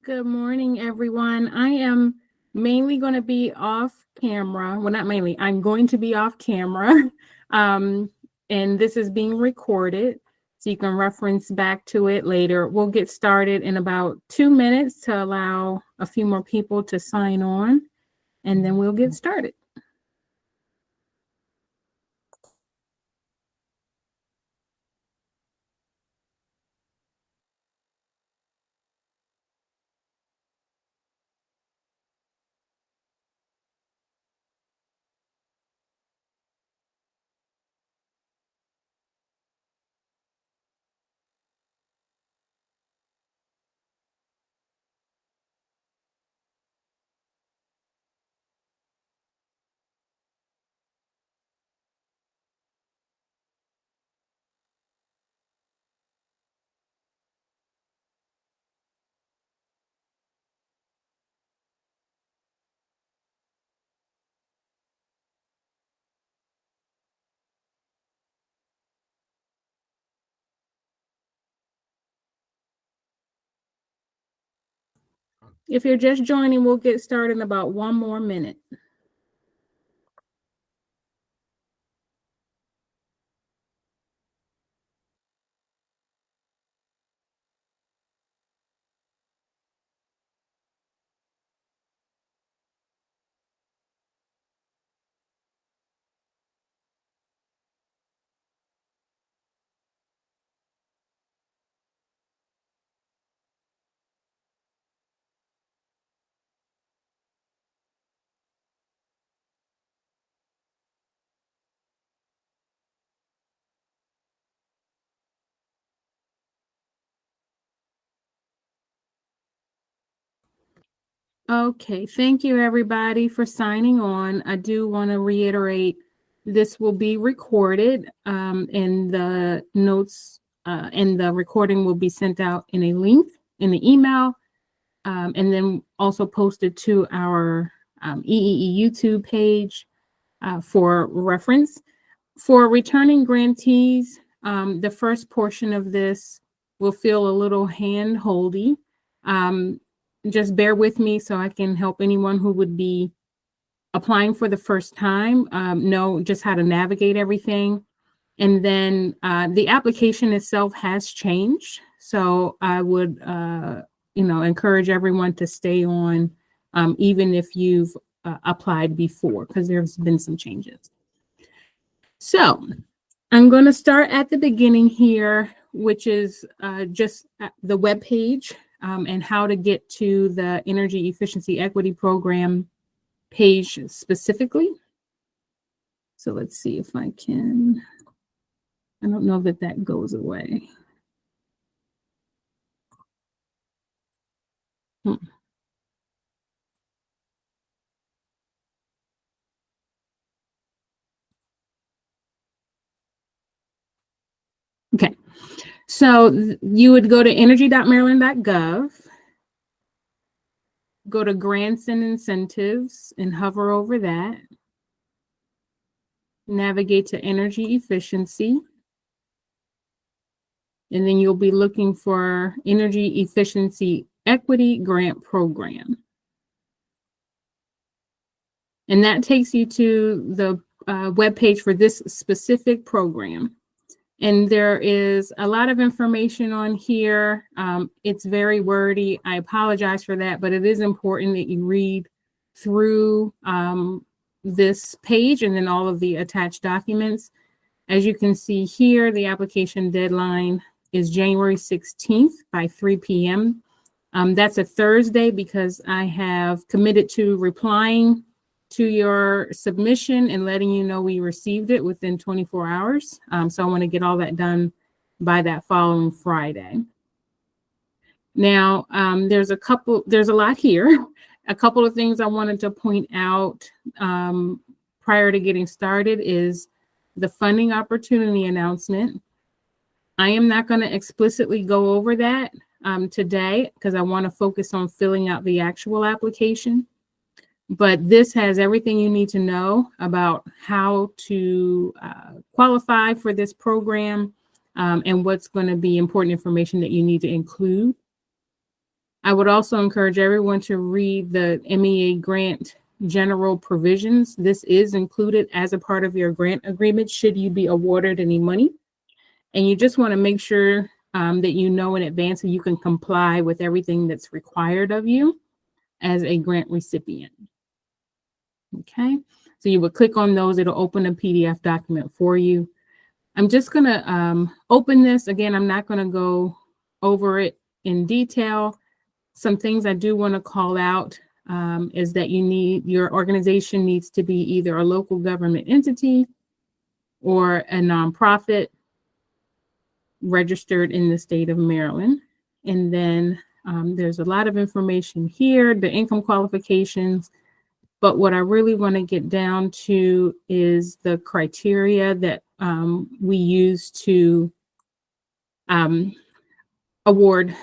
Good morning, everyone. I am mainly going to be off camera. Well, not mainly, I'm going to be off camera. Um, and this is being recorded, so you can reference back to it later. We'll get started in about 2 minutes to allow a few more people to sign on, and then we'll get started. If you're just joining, we'll get started in about 1 more minute. Okay, thank you everybody for signing on. I do want to reiterate this will be recorded, and the notes and the recording will be sent out in a link in the email, and then also posted to our EEE YouTube page for reference. For returning grantees, the first portion of this will feel a little hand-holdy. Just bear with me so I can help anyone who would be applying for the first time know just how to navigate everything. And then the application itself has changed. So I would, encourage everyone to stay on even if you've applied before, because there's been some changes. So I'm going to start at the beginning here, which is just the web page and how to get to the Energy Efficiency Equity Program page specifically. So let's see if I can. I don't know that that goes away. Okay, so you would go to energy.maryland.gov, go to grants and incentives and hover over that, navigate to energy efficiency, and then you'll be looking for Energy Efficiency Equity Grant Program. And that takes you to the webpage for this specific program. And there is a lot of information on here. It's very wordy. I apologize for that, but it is important that you read through this page and then all of the attached documents. As you can see here, the application deadline is January 16th by 3 p.m. That's a Thursday because I have committed to replying to your submission and letting you know we received it within 24 hours. So I want to get all that done by that following Friday. Now, there's a lot here. A couple of things I wanted to point out prior to getting started is the funding opportunity announcement. I am not going to explicitly go over that today because I want to focus on filling out the actual application. But this has everything you need to know about how to qualify for this program and what's going to be important information that you need to include. I would also encourage everyone to read the MEA grant general provisions. This is included as a part of your grant agreement should you be awarded any money. And you just want to make sure that you know in advance so you can comply with everything that's required of you as a grant recipient. Okay, so you would click on those, it'll open a PDF document for you. I'm just going to open this. Again, I'm not going to go over it in detail. Some things I do want to call out is that your organization needs to be either a local government entity or a nonprofit registered in the state of Maryland. And then there's a lot of information here, the income qualifications. But what I really want to get down to is the criteria that we use to award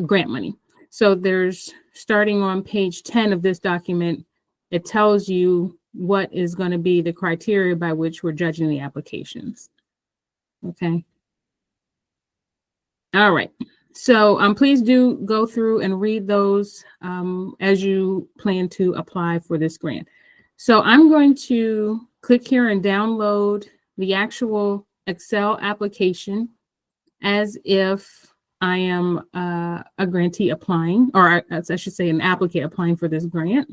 grant money. So there's, starting on page 10 of this document, it tells you what is going to be the criteria by which we're judging the applications. Okay. All right. So please do go through and read those as you plan to apply for this grant. So I'm going to click here and download the actual Excel application as if I am a grantee applying, or I should say an applicant applying for this grant.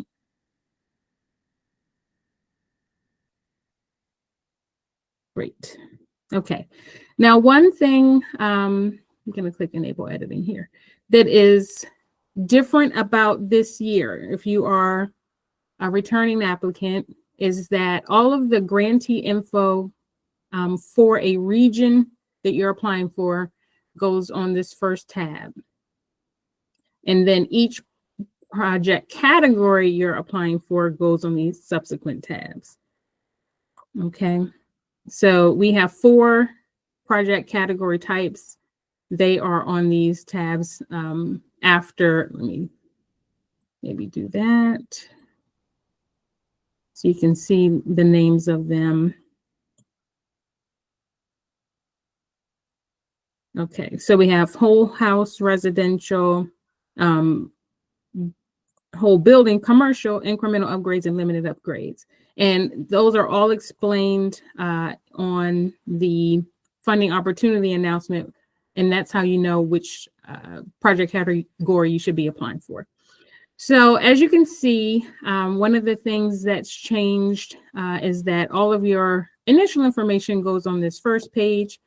Great. Okay. Now, one thing, I'm going to click Enable Editing here, that is different about this year, if you are a returning applicant, is that all of the grantee info for a region that you're applying for goes on this first tab. And then each project category you're applying for goes on these subsequent tabs. Okay, so we have 4 project category types. They are on these tabs after. Let me maybe do that so you can see the names of them. Okay, so we have whole house residential, whole building commercial, incremental upgrades, and limited upgrades. And those are all explained on the funding opportunity announcement. And that's how you know which project category you should be applying for. So as you can see, one of the things that's changed is that all of your initial information goes on this first page.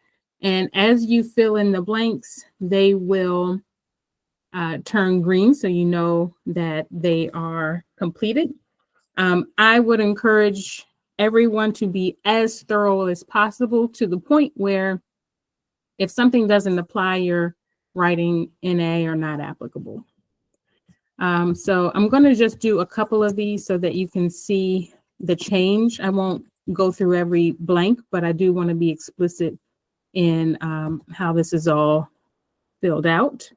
And as you fill in the blanks, they will turn green, so you know that they are completed. I would encourage everyone to be as thorough as possible, to the point where if something doesn't apply, you're writing NA or not applicable. So I'm going to just do a couple of these so that you can see the change. I won't go through every blank, but I do want to be explicit in how this is all filled out.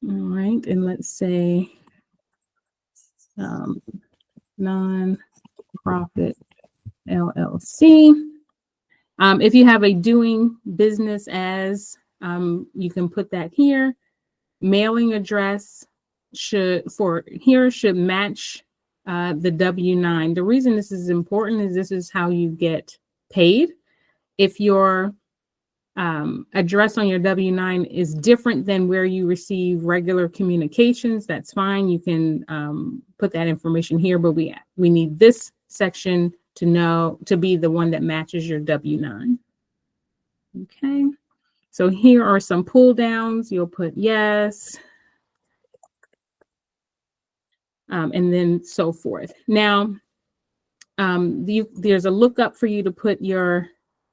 All right, and let's say non-profit LLC. If you have a doing business as, you can put that here. Mailing address should match the W-9. The reason this is important is this is how you get paid. If your address on your W-9 is different than where you receive regular communications, that's fine. You can put that information here, but we need this section to be the one that matches your W-9. Okay, so here are some pull downs. You'll put yes, and then so forth. Now, there's a lookup for you to put your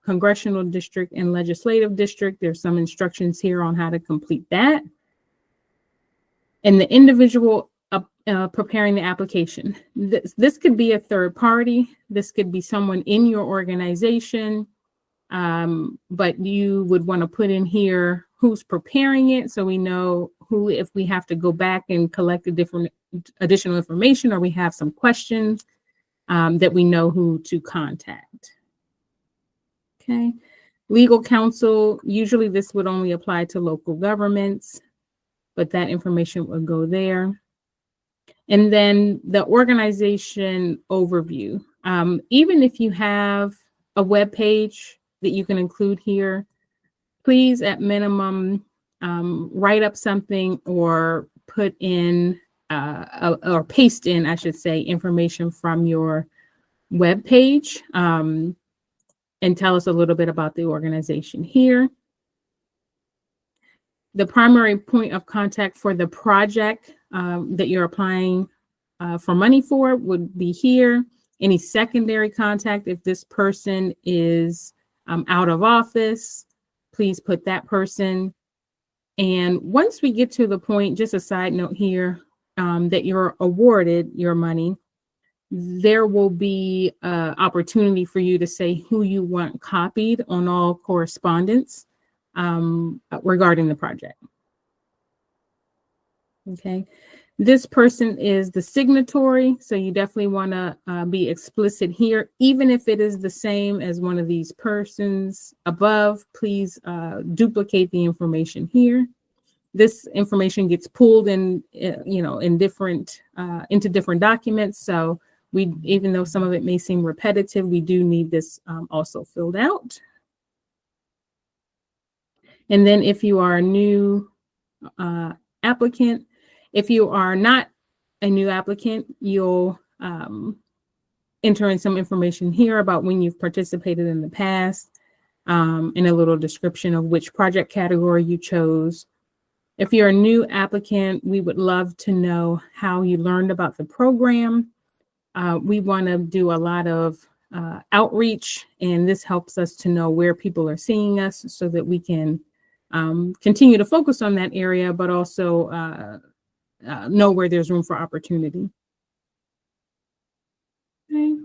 congressional district and legislative district. There's some instructions here on how to complete that. And the individual preparing the application. This could be a third party. This could be someone in your organization, but you would want to put in here who's preparing it, so we know who, if we have to go back and collect additional information, or we have some questions, that we know who to contact. Okay, Legal counsel, usually this would only apply to local governments, but that information would go there. And then the organization overview. Even if you have a web page that you can include here, please at minimum write up something or put in or paste in, I should say, information from your web page and tell us a little bit about the organization here. The primary point of contact for the project that you're applying for money for would be here. Any secondary contact, if this person is out of office, please put that person. And once we get to the point, just a side note here, that you're awarded your money, there will be opportunity for you to say who you want copied on all correspondence regarding the project. Okay. This person is the signatory, so you definitely want to be explicit here. Even if it is the same as one of these persons above, please duplicate the information here. This information gets pulled in, in different into different documents. So we, even though some of it may seem repetitive, we do need this also filled out. And then if you are a new applicant, if you are not a new applicant, you'll enter in some information here about when you've participated in the past and a little description of which project category you chose. If you're a new applicant, we would love to know how you learned about the program. We want to do a lot of outreach, and this helps us to know where people are seeing us so that we can continue to focus on that area, but also know where there's room for opportunity. Okay.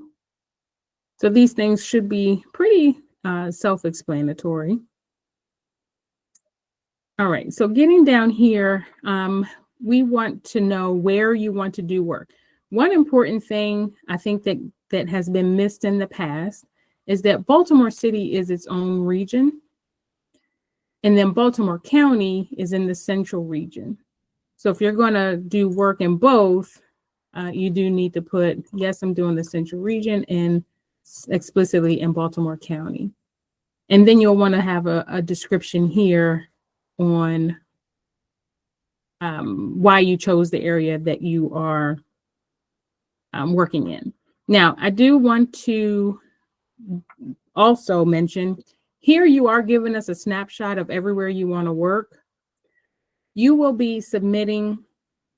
So these things should be pretty self-explanatory. All right, so getting down here, we want to know where you want to do work. One important thing I think that has been missed in the past is that Baltimore City is its own region, and then Baltimore County is in the central region. So if you're going to do work in both, you do need to put, yes, I'm doing the central region and explicitly in Baltimore County. And then you'll want to have a description here on why you chose the area that you are working in. Now, I do want to also mention here you are giving us a snapshot of everywhere you want to work. You will be submitting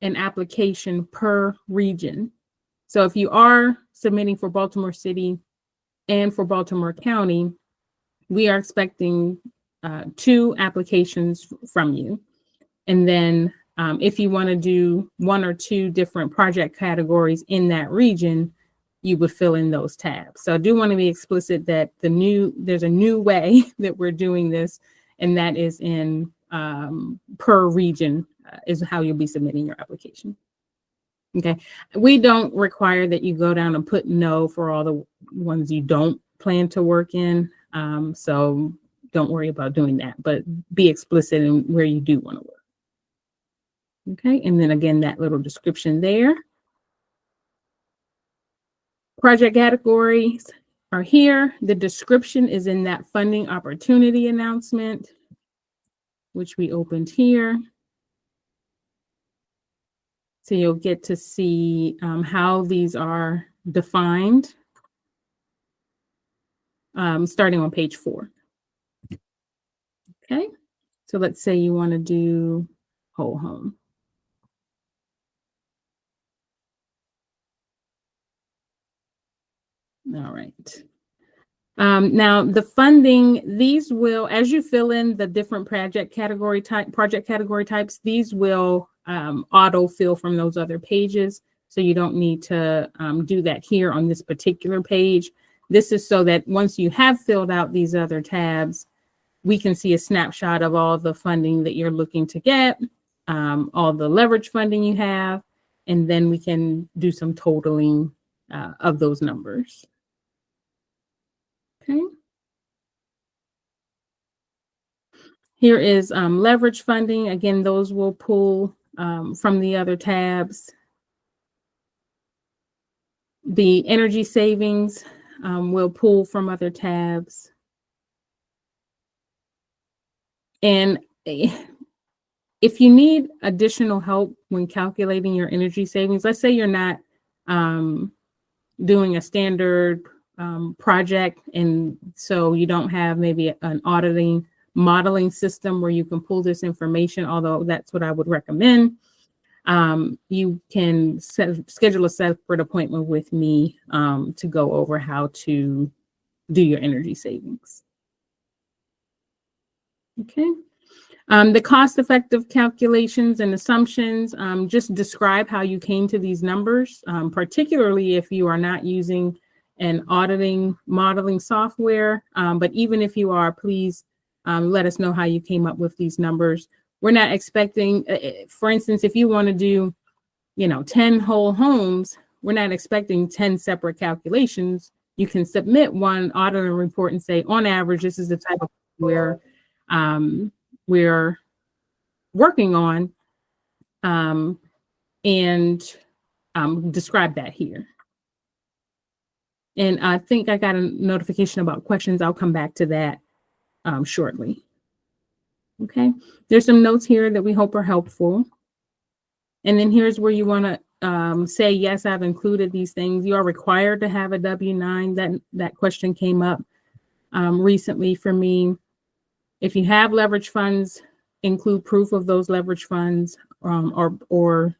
an application per region. So if you are submitting for Baltimore City and for Baltimore County, we are expecting 2 applications from you. And then if you want to do 1 or 2 different project categories in that region, you would fill in those tabs. So I do want to be explicit that there's a new way that we're doing this, and that is in per region is how you'll be submitting your application. Okay. We don't require that you go down and put no for all the ones you don't plan to work in. So don't worry about doing that, but be explicit in where you do want to work. Okay, and then again, that little description there. Project categories are here. The description is in that funding opportunity announcement, which we opened here. So you'll get to see how these are defined, starting on page 4. Okay, so let's say you want to do whole home. All right. Now the funding, these will, as you fill in the different project category types, these will auto fill from those other pages. So you don't need to do that here on this particular page. This is so that once you have filled out these other tabs, we can see a snapshot of all the funding that you're looking to get, all the leverage funding you have, and then we can do some totaling of those numbers. Okay. Here is leverage funding. Again, those will pull from the other tabs. The energy savings will pull from other tabs. And if you need additional help when calculating your energy savings, let's say you're not doing a standard project, and so you don't have maybe an auditing modeling system where you can pull this information, although that's what I would recommend. You can schedule a separate appointment with me to go over how to do your energy savings. Okay. The cost-effective calculations and assumptions, just describe how you came to these numbers, particularly if you are not using an auditing modeling software. But even if you are, please let us know how you came up with these numbers. We're not expecting, for instance, if you want to do, 10 whole homes, we're not expecting 10 separate calculations. You can submit one auditing report and say, on average, this is the type of where we're working on, and describe that here. And I think I got a notification about questions. I'll come back to that shortly. Okay, there's some notes here that we hope are helpful. And then here's where you want to say, yes, I've included these things. You are required to have a W-9. That question came up recently for me. If you have leverage funds, include proof of those leverage funds, or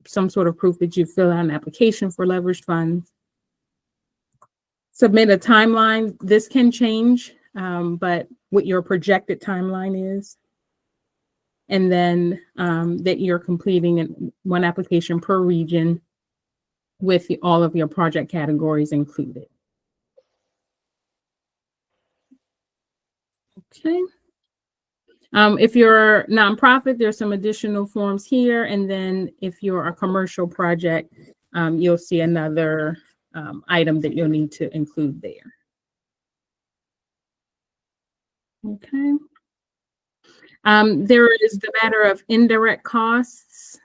some sort of proof that you fill out an application for leverage funds. Submit a timeline. This can change, but what your projected timeline is. And then that you're completing one application per region with all of your project categories included. Okay. If you're a nonprofit, there's some additional forms here. And then if you're a commercial project, you'll see another item that you'll need to include there. Okay. There is the matter of indirect costs.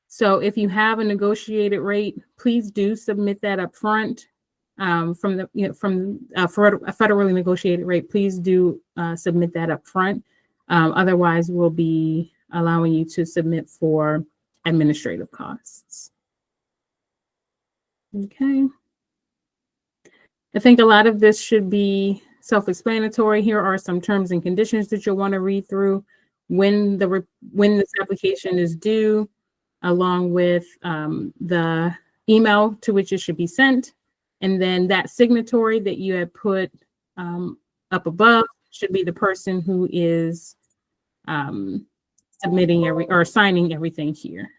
So if you have a negotiated rate, please do submit that up front. From a federally negotiated rate, please do submit that up front. Otherwise, we'll be allowing you to submit for administrative costs. Okay. I think a lot of this should be self-explanatory. Here are some terms and conditions that you'll want to read through when this application is due, along with the email to which it should be sent. And then that signatory that you had put up above should be the person who is submitting or signing everything here.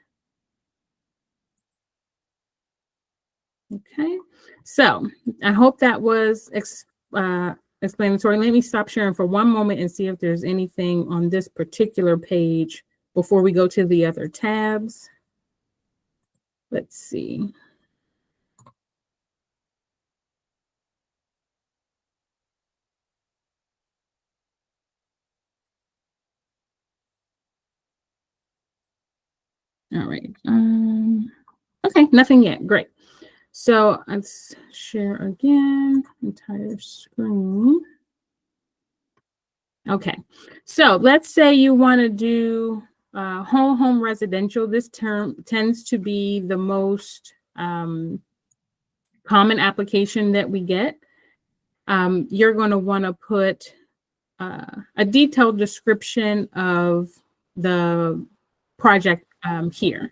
Okay, so I hope that was explanatory. Let me stop sharing for one moment and see if there's anything on this particular page before we go to the other tabs. Let's see. All right. Okay, nothing yet. Great. So let's share again, entire screen. Okay, so let's say you want to do whole home residential. This term tends to be the most common application that we get. You're going to want to put a detailed description of the project here.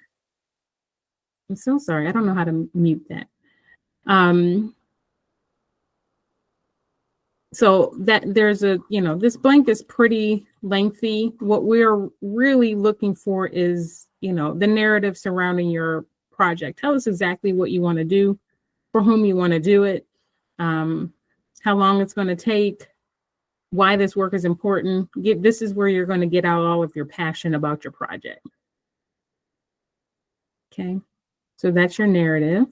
I'm so sorry. I don't know how to mute that. So that there's this blank is pretty lengthy. What we're really looking for is, the narrative surrounding your project. Tell us exactly what you want to do, for whom you want to do it, how long it's going to take, why this work is important. This is where you're going to get out all of your passion about your project. Okay, so that's your narrative.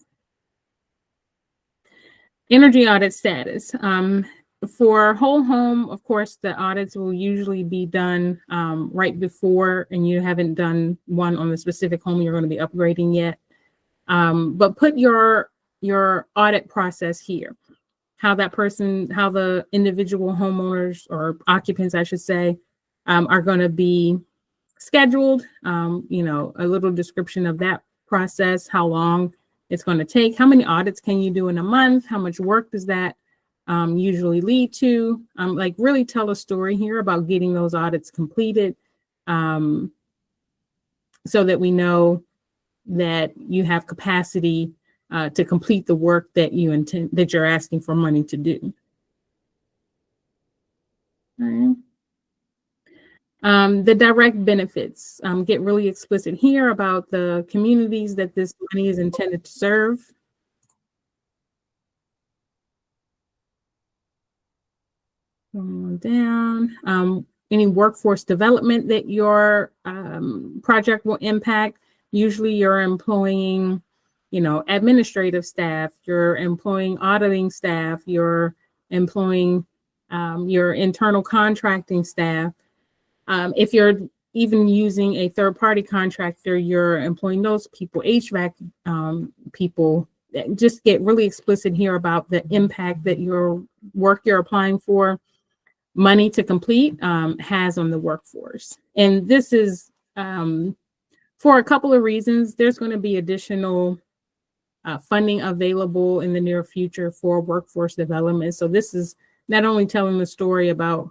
Energy audit status. For whole home, of course, the audits will usually be done right before, and you haven't done one on the specific home you're going to be upgrading yet. But put your audit process here, how the individual homeowners or occupants, I should say, are going to be scheduled, a little description of that process, how long it's going to take, how many audits can you do in a month, how much work does that usually lead to, like really tell a story here about getting those audits completed, so that we know that you have capacity to complete the work that you're asking for money to do. All right. The direct benefits, get really explicit here about the communities that this money is intended to serve. Going down, any workforce development that your project will impact. Usually you're employing, administrative staff, you're employing auditing staff, you're employing your internal contracting staff. If you're even using a third-party contractor, you're employing those people, HVAC people. Just get really explicit here about the impact that your work you're applying for money to complete has on the workforce. And this is for a couple of reasons. There's going to be additional funding available in the near future for workforce development. So this is not only telling the story about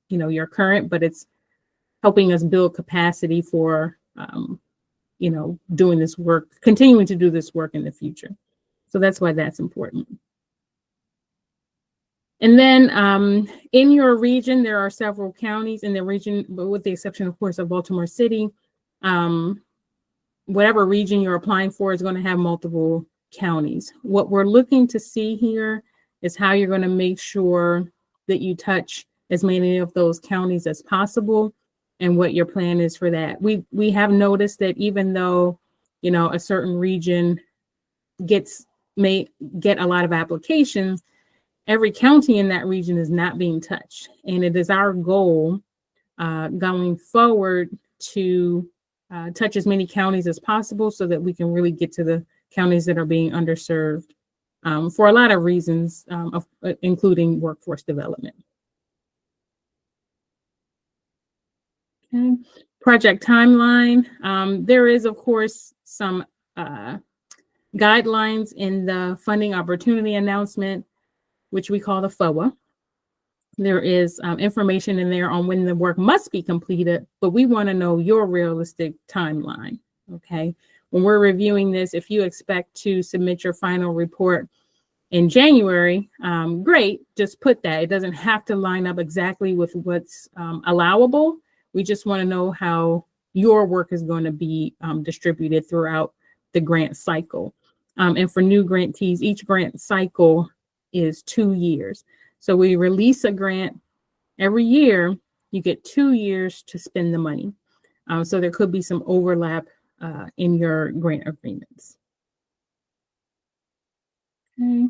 your current, but it's helping us build capacity for doing this work, continuing to do this work in the future. So that's why that's important. And then in your region, there are several counties in the region, but with the exception, of course, of Baltimore City. Whatever region you're applying for is going to have multiple counties. What we're looking to see here is how you're going to make sure that you touch as many of those counties as possible, and what your plan is for that. We have noticed that even though, a certain region may get a lot of applications, every county in that region is not being touched. And it is our goal going forward to touch as many counties as possible so that we can really get to the counties that are being underserved for a lot of reasons, including workforce development. Okay. Project timeline. There is, of course, some guidelines in the funding opportunity announcement, which we call the FOA. There is information in there on when the work must be completed, but we want to know your realistic timeline. Okay. When we're reviewing this, if you expect to submit your final report in January, great, just put that. It doesn't have to line up exactly with what's allowable. We just want to know how your work is going to be distributed throughout the grant cycle. And for new grantees, each grant cycle is 2 years. So we release a grant every year, you get 2 years to spend the money. So there could be some overlap in your grant agreements. Okay.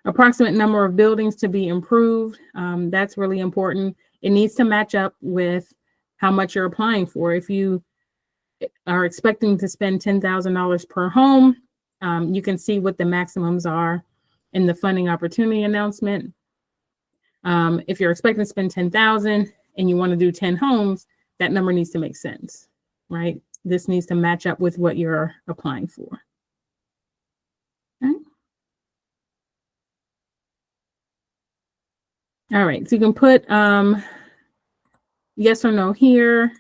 Approximate number of buildings to be improved. That's really important. It needs to match up with how much you're applying for. If you are expecting to spend $10,000 per home, you can see what the maximums are in the funding opportunity announcement. If you're expecting to spend $10,000 and you want to do 10 homes, that number needs to make sense, right? This needs to match up with what you're applying for. Okay. All right, so you can put yes or no here.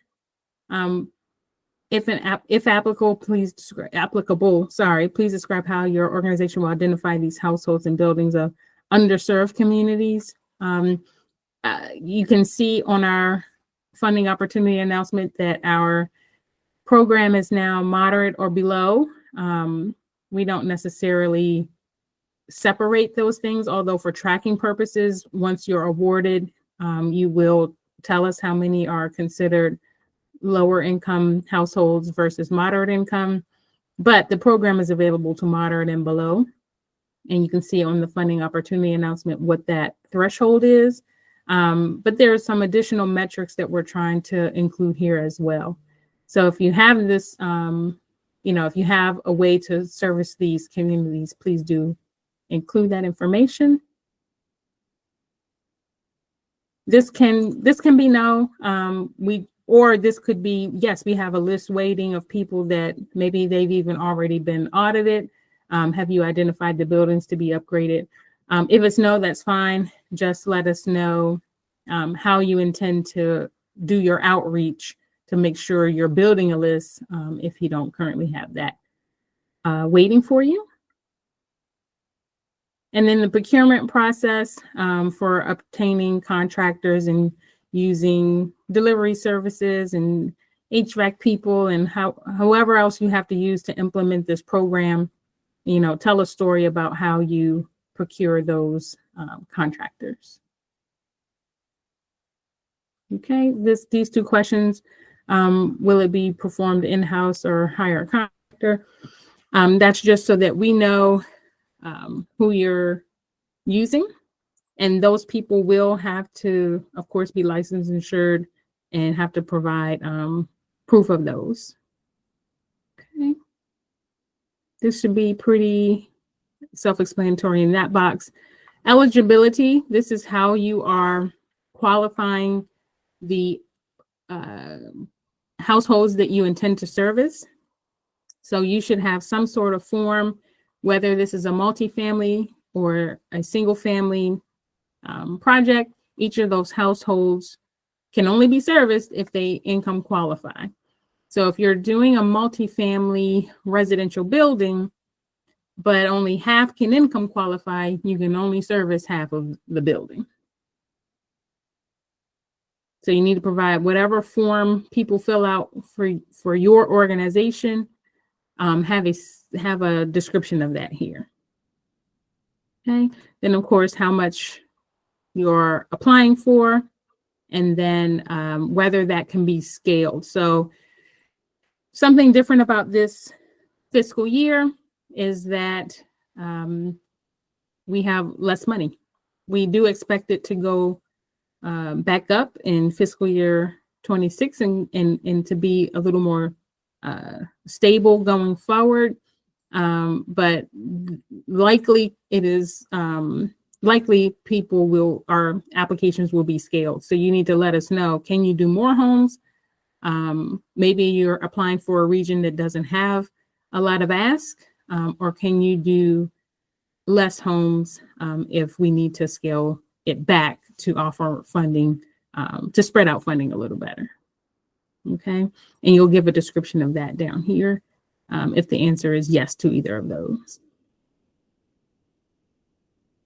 If applicable, please describe how your organization will identify these households and buildings of underserved communities. You can see on our funding opportunity announcement that our program is now moderate or below. We don't necessarily separate those things, although for tracking purposes, once you're awarded, you will tell us how many are considered lower income households versus moderate income, but the program is available to moderate and below. and you can see on the funding opportunity announcement what that threshold is. But there are some additional metrics that we're trying to include here as well. So if you have this, if you have a way to service these communities, please do include that information. This can be no, or this could be, yes, we have a list waiting of people that maybe they've even already been audited. Have you identified the buildings to be upgraded? If it's no, that's fine. Just let us know how you intend to do your outreach to make sure you're building a list if you don't currently have that waiting for you. And then the procurement process for obtaining contractors and using delivery services and HVAC people and however else you have to use to implement this program, tell a story about how you procure those contractors. Okay, these two questions, will it be performed in-house or hire a contractor? That's just so that we know who you're using, and those people will have to, of course, be licensed, insured, and have to provide proof of those. Okay, this should be pretty self-explanatory in that box. Eligibility, this is how you are qualifying the households that you intend to service. So you should have some sort of form, whether this is a multifamily or a single family project. Each of those households can only be serviced if they income qualify. So if you're doing a multifamily residential building, but only half can income qualify, you can only service half of the building. So you need to provide whatever form people fill out for your organization. Have a description of that here. Okay. Then of course, how much you're applying for, and then whether that can be scaled. So something different about this fiscal year is that we have less money. We do expect it to go back up in fiscal year 26 and to be a little more stable going forward. But likely it is likely our applications will be scaled. So you need to let us know, can you do more homes? Maybe you're applying for a region that doesn't have a lot of ask, or can you do less homes if we need to scale it back to offer funding, to spread out funding a little better. Okay, and you'll give a description of that down here if the answer is yes to either of those.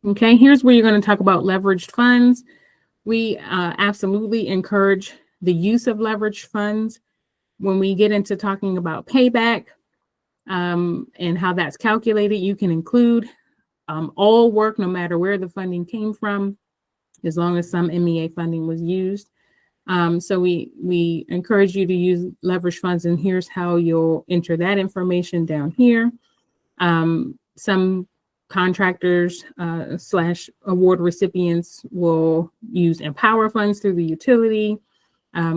Okay, here's where you're going to talk about leveraged funds. We absolutely encourage the use of leveraged funds. When we get into talking about payback and how that's calculated, you can include all work, no matter where the funding came from, as long as some MEA funding was used. So we encourage you to use leverage funds, and here's how you'll enter that information down here. Some contractors / award recipients will use Empower funds through the utility,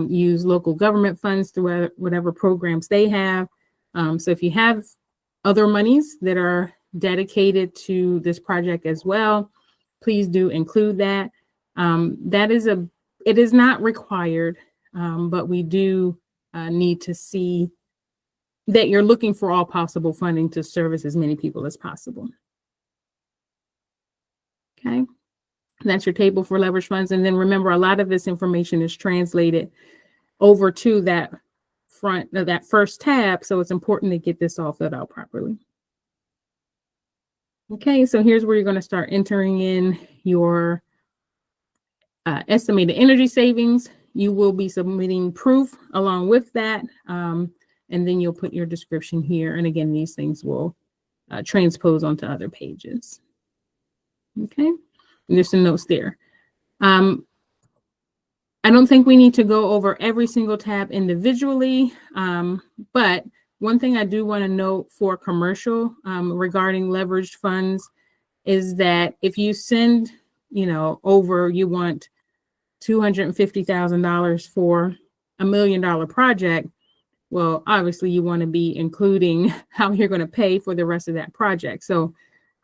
use local government funds through whatever programs they have. So if you have other monies that are dedicated to this project as well, please do include that. It is not required, but we do need to see that you're looking for all possible funding to service as many people as possible. Okay, that's your table for leverage funds. And then remember, a lot of this information is translated over to that first tab. So it's important to get this all filled out properly. Okay, so here's where you're going to start entering in your estimated energy savings. You will be submitting proof along with that. And then you'll put your description here. And again, these things will transpose onto other pages. Okay, and there's some notes there. I don't think we need to go over every single tab individually, but one thing I do want to note for commercial regarding leveraged funds is that if you send, over, you want $250,000 for $1 million project, well, obviously you want to be including how you're going to pay for the rest of that project. So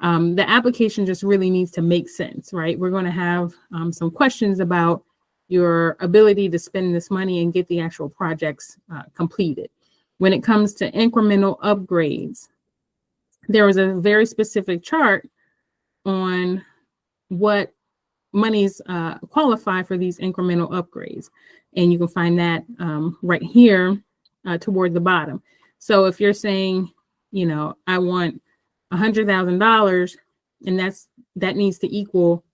the application just really needs to make sense, right? We're going to have some questions about your ability to spend this money and get the actual projects completed. When it comes to incremental upgrades, there was a very specific chart on what monies qualify for these incremental upgrades. And you can find that right here toward the bottom. So if you're saying, I want $100,000, and that needs to equal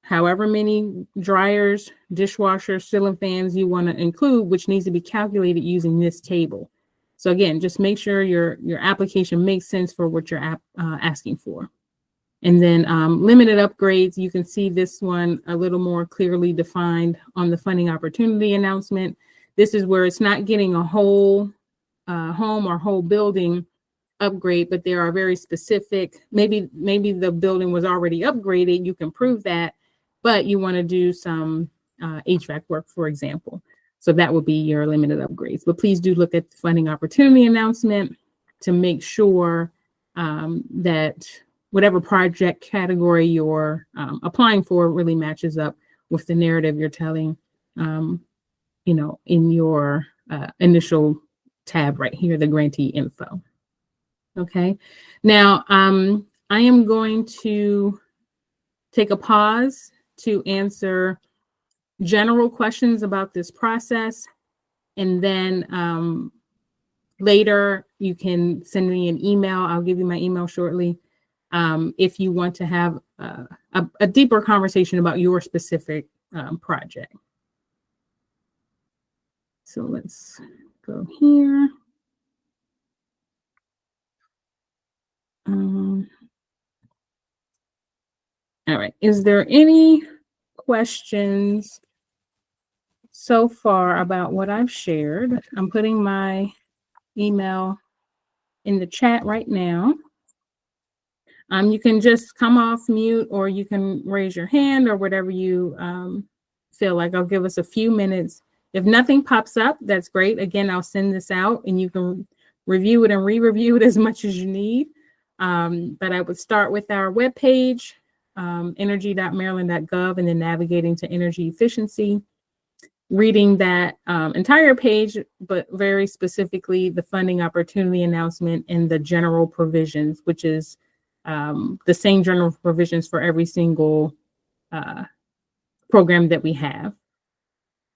however many dryers, dishwashers, ceiling fans you want to include, which needs to be calculated using this table. So again, just make sure your application makes sense for what you're asking for. And then limited upgrades, you can see this one a little more clearly defined on the funding opportunity announcement. This is where it's not getting a whole home or whole building upgrade, but there are very specific, maybe the building was already upgraded, you can prove that, but you want to do some HVAC work, for example. So that would be your limited upgrades. But please do look at the funding opportunity announcement to make sure that whatever project category you're applying for really matches up with the narrative you're telling, in your initial tab right here, the grantee info. Okay, now I am going to take a pause to answer general questions about this process, and then later you can send me an email. I'll give you my email shortly if you want to have a deeper conversation about your specific project. So let's go here. All right, is there any questions so far about what I've shared? I'm putting my email in the chat right now. You can just come off mute, or you can raise your hand, or whatever you feel like. I'll give us a few minutes. If nothing pops up, that's great. Again, I'll send this out and you can review it and re-review it as much as you need. But I would start with our webpage, energy.maryland.gov, and then navigating to energy efficiency, reading that entire page, but very specifically the funding opportunity announcement and the general provisions, which is the same general provisions for every single program that we have.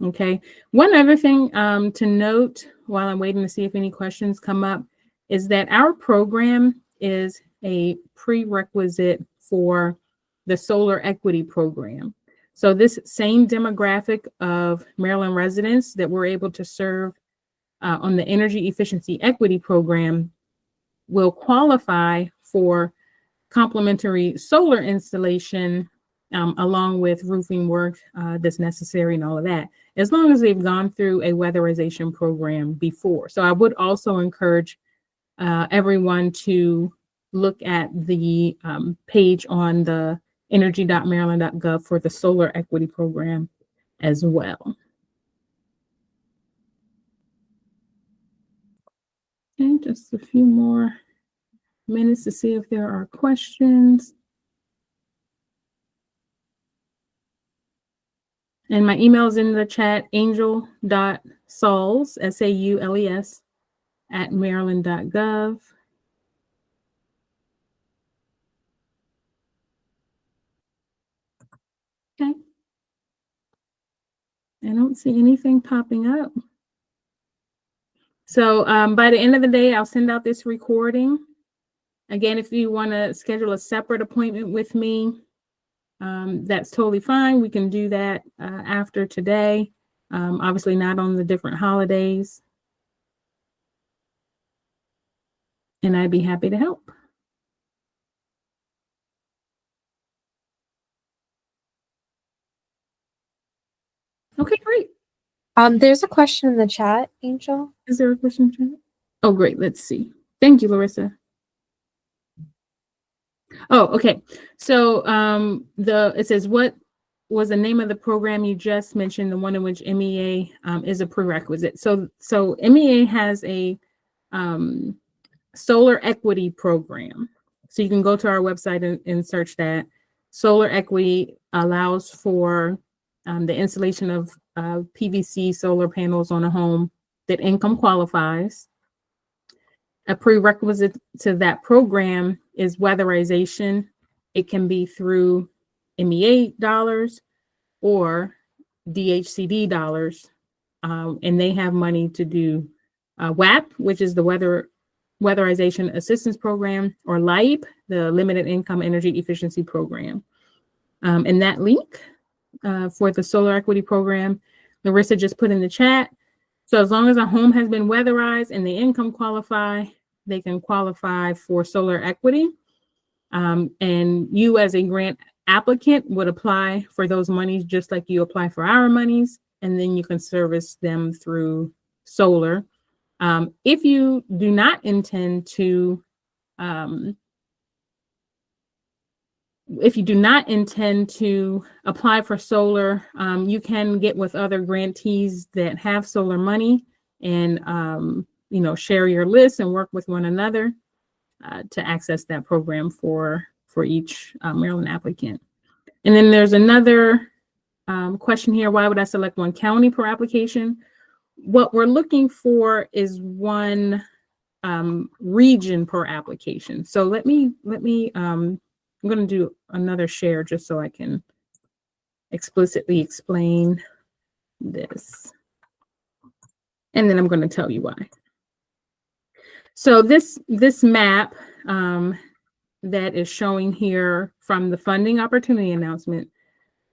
Okay. One other thing to note while I'm waiting to see if any questions come up is that our program is a prerequisite for the solar equity program. So this same demographic of Maryland residents that we're able to serve on the energy efficiency equity program will qualify for complimentary solar installation along with roofing work that's necessary and all of that, as long as they've gone through a weatherization program before. So I would also encourage everyone to look at the page on the energy.maryland.gov for the solar equity program as well. And just a few more minutes to see if there are questions. And my email is in the chat, angel.saules, S-A-U-L-E-S, @maryland.gov. Okay. I don't see anything popping up. So by the end of the day, I'll send out this recording. Again, if you want to schedule a separate appointment with me, that's totally fine. We can do that after today. Obviously not on the different holidays. And I'd be happy to help. Okay, great. There's a question in the chat, Angel. Is there a question in the chat? Oh, great. Let's see. Thank you, Larissa. Oh, okay. So it says, what was the name of the program you just mentioned, the one in which MEA is a prerequisite? So MEA has a solar equity program. So you can go to our website and search that. Solar equity allows for the installation of PVC solar panels on a home that income qualifies. A prerequisite to that program is weatherization. It can be through MEA dollars or DHCD dollars, and they have money to do WAP, which is the Weatherization Assistance Program, or LIEP, the Limited Income Energy Efficiency Program. And that link for the Solar Equity Program, Larissa just put in the chat. So as long as a home has been weatherized and the income qualify, they can qualify for solar equity. And you as a grant applicant would apply for those monies just like you apply for our monies, and then you can service them through solar. If you do not intend to apply for solar, you can get with other grantees that have solar money and share your list and work with one another to access that program for each Maryland applicant. And then there's another question here: why would I select one county per application? What we're looking for is one region per application. So let me I'm going to do another share just so I can explicitly explain this. And then I'm going to tell you why. So this map that is showing here from the funding opportunity announcement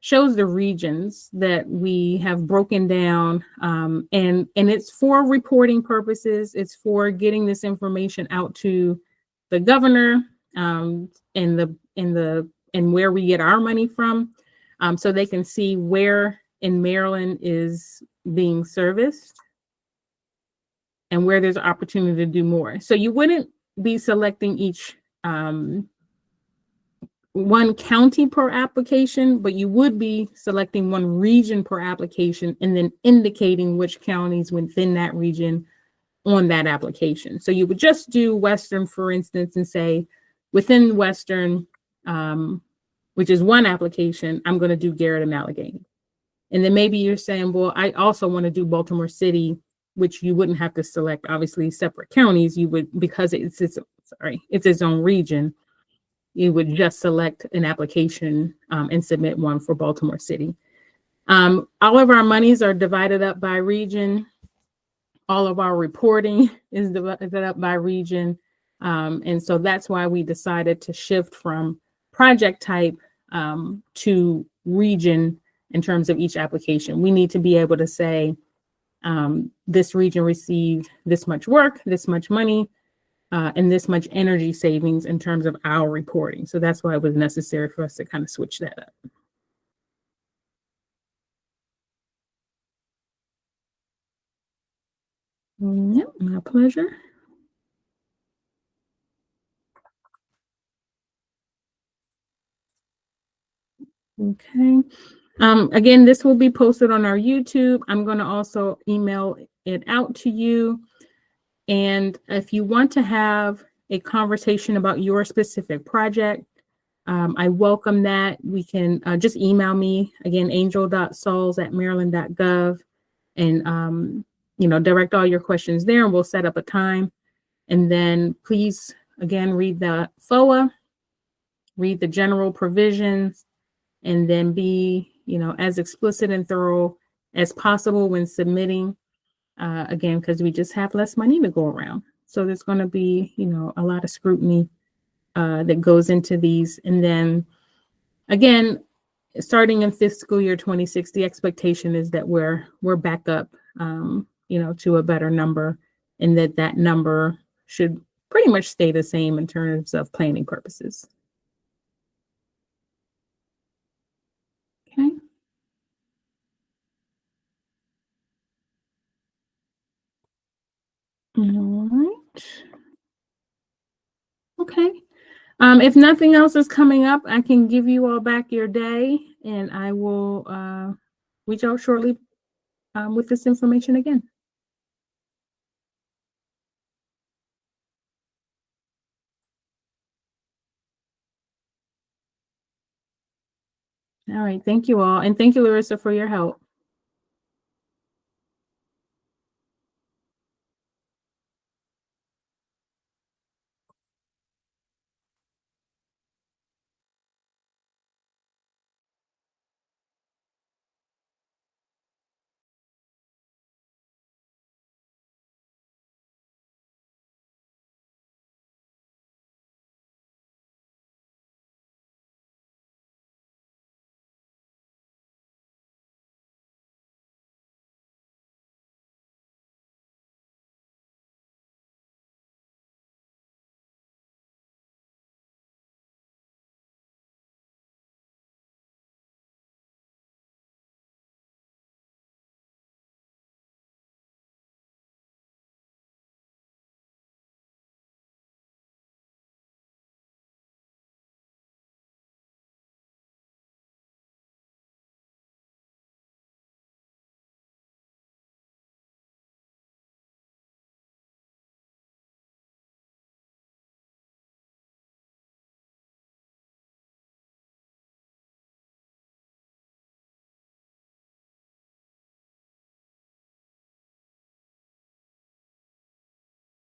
shows the regions that we have broken down, and it's for reporting purposes. It's for getting this information out to the governor, and where we get our money from, so they can see where in Maryland is being serviced and where there's opportunity to do more. So you wouldn't be selecting each one county per application, but you would be selecting one region per application and then indicating which counties within that region on that application. So you would just do Western, for instance, and say within Western, which is one application, I'm going to do Garrett and Allegheny. And then maybe you're saying, well, I also want to do Baltimore City, which you wouldn't have to select, obviously, separate counties. You would, because it's its own region, you would just select an application and submit one for Baltimore City. All of our monies are divided up by region. All of our reporting is divided up by region. And so that's why we decided to shift from project type to region in terms of each application. We need to be able to say, this region received this much work, this much money, and this much energy savings in terms of our reporting. So that's why it was necessary for us to kind of switch that up. Yep, my pleasure. Okay. Again, this will be posted on our YouTube. I'm going to also email it out to you. And if you want to have a conversation about your specific project, I welcome that. We can just email me, again, angel.sauls@maryland.gov, and direct all your questions there, and we'll set up a time. And then please, again, read the FOA, read the general provisions, and then be, as explicit and thorough as possible when submitting, again, because we just have less money to go around. So there's going to be, a lot of scrutiny that goes into these. And then, again, starting in fiscal year 26, the expectation is that we're back up, to a better number, and that number should pretty much stay the same in terms of planning purposes. Okay. All right. Okay. If nothing else is coming up, I can give you all back your day, and I will reach out shortly with this information again. All right, thank you all, and thank you, Larissa, for your help.